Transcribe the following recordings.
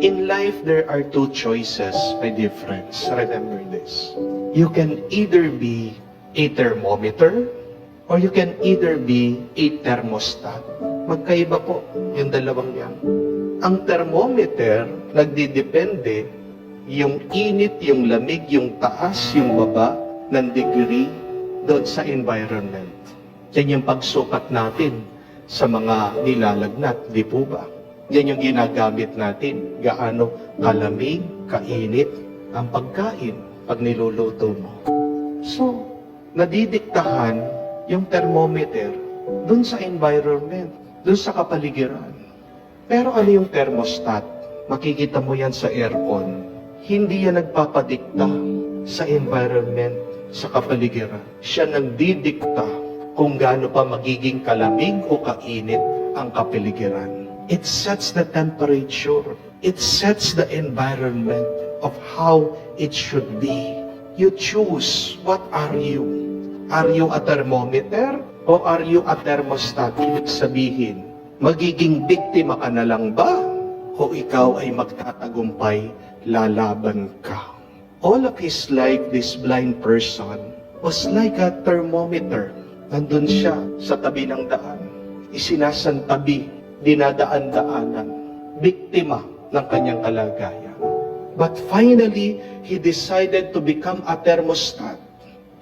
In life, there are two choices, my dear friends. Remember this. You can either be a thermometer or you can either be a thermostat. Magkaiba po yung dalawang yan. Ang thermometer, nagdidepende yung init, yung lamig, yung taas, yung baba ng degree doon sa environment. Yan yung pagsukat natin sa mga nilalagnat, di po ba? Yan yung ginagamit natin. Gaano kalamig, kainit ang pagkain pag niluluto mo. So, nadidiktahan yung thermometer dun sa environment, dun sa kapaligiran. Pero ano yung thermostat? Makikita mo yan sa aircon. Hindi yan nagpapadikta sa environment, sa kapaligiran. Siya nagdidikta kung gaano pa magiging kalamig o kainit ang kapaligiran. It sets the temperature. It sets the environment of how it should be. You choose, what are you? Are you a thermometer o are you a thermostat? Ibig sabihin, magiging biktima ka na lang ba? O ikaw ay magtatagumpay, lalaban ka? All of his life, this blind person was like a thermometer. Nandun siya sa tabi ng daan. Isinasantabi, dinadaan-daanan, biktima ng kanyang kalagayan. But finally, he decided to become a thermostat.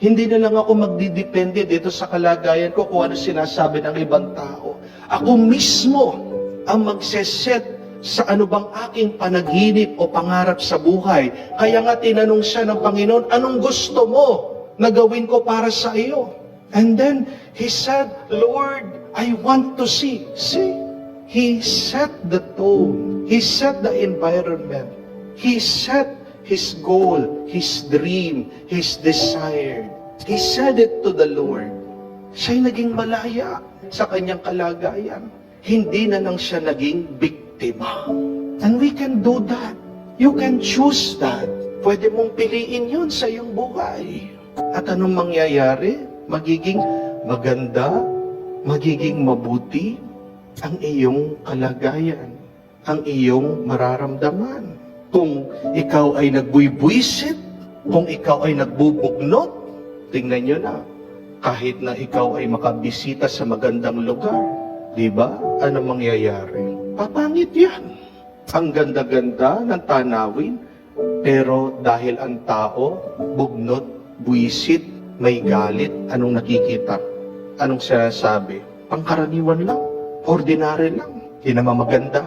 Hindi na lang ako magdidepende dito sa kalagayan ko kung ano sinasabi ng ibang tao. Ako mismo ang magseset sa ano bang aking panaginip o pangarap sa buhay. Kaya nga tinanong siya ng Panginoon, anong gusto mo na gawin ko para sa iyo? And then he said, Lord, I want to see. See, he set the tone. He set the environment. He set his goal, his dream, his desire. He said it to the Lord. Siya'y naging malaya sa kanyang kalagayan. Hindi na lang siya naging biktima. And we can do that. You can choose that. Pwede mong piliin yun sa iyong buhay. At anong mangyayari? Magiging maganda, magiging mabuti ang iyong kalagayan, ang iyong mararamdaman. Kung ikaw ay nagbuybuisit, kung ikaw ay nagbubugnot, tingnan nyo na, kahit na ikaw ay makabisita sa magandang lugar, di ba? Ano mangyayari? Papangit yan. Ang ganda-ganda ng tanawin, pero dahil ang tao, bugnot, buisit, may galit, anong nakikita? Anong sinasabi? Pangkaraniwan lang, ordinary lang, hindi naman maganda.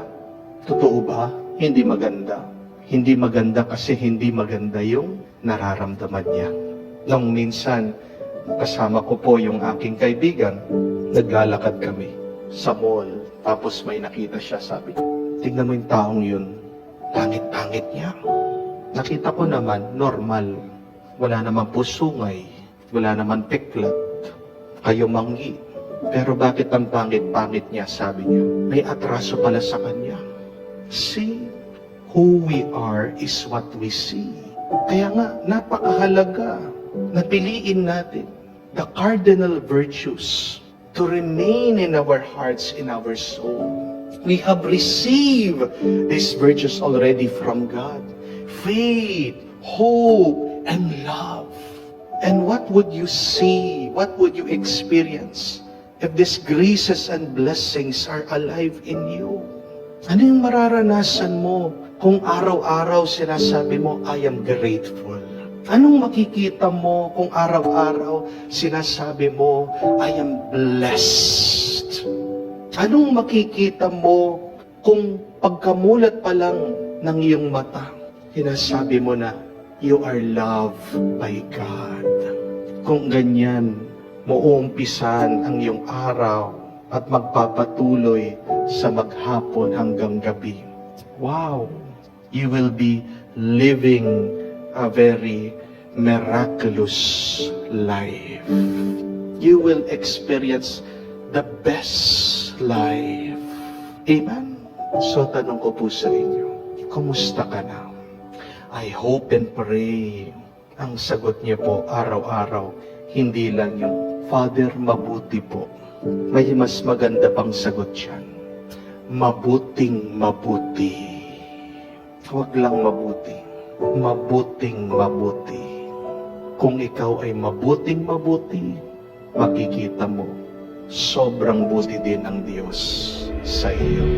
Totoo ba? Hindi maganda. Hindi maganda kasi hindi maganda yung nararamdaman niya. Nung minsan, kasama ko po yung aking kaibigan, naglalakad kami sa mall, tapos may nakita siya, sabi, tignan mo yung taong yun, pangit-pangit niya. Nakita ko naman, normal, wala naman po sungay, wala naman peklat, kayo manggi. Pero bakit ang pangit-pangit niya, sabi niya, may atraso pala sa kanya. See, who we are is what we see. Kaya nga, napakahalaga na piliin natin the cardinal virtues to remain in our hearts, in our soul. We have received these virtues already from God. Faith, hope, and love. And what would you see? What would you experience if these graces and blessings are alive in you? Ano yung mararanasan mo kung araw-araw sinasabi mo, I am grateful? Anong makikita mo kung araw-araw sinasabi mo, I am blessed? Anong makikita mo kung pagkamulat pa lang ng iyong mata, sinasabi mo na, you are loved by God? Kung ganyan, mauumpisan ang iyong araw at magpapatuloy sa maghapon hanggang gabi. Wow! You will be living a very miraculous life. You will experience the best life. Amen? So tanong ko po sa inyo, kumusta ka na? I hope and pray ang sagot niyo po araw-araw, hindi lang yung, Father, mabuti po. May mas maganda pang sagot yan. Mabuting mabuti. Huwag lang mabuti. Mabuting mabuti. Kung ikaw ay mabuting mabuti, makikita mo, sobrang buti din ang Diyos sa iyo.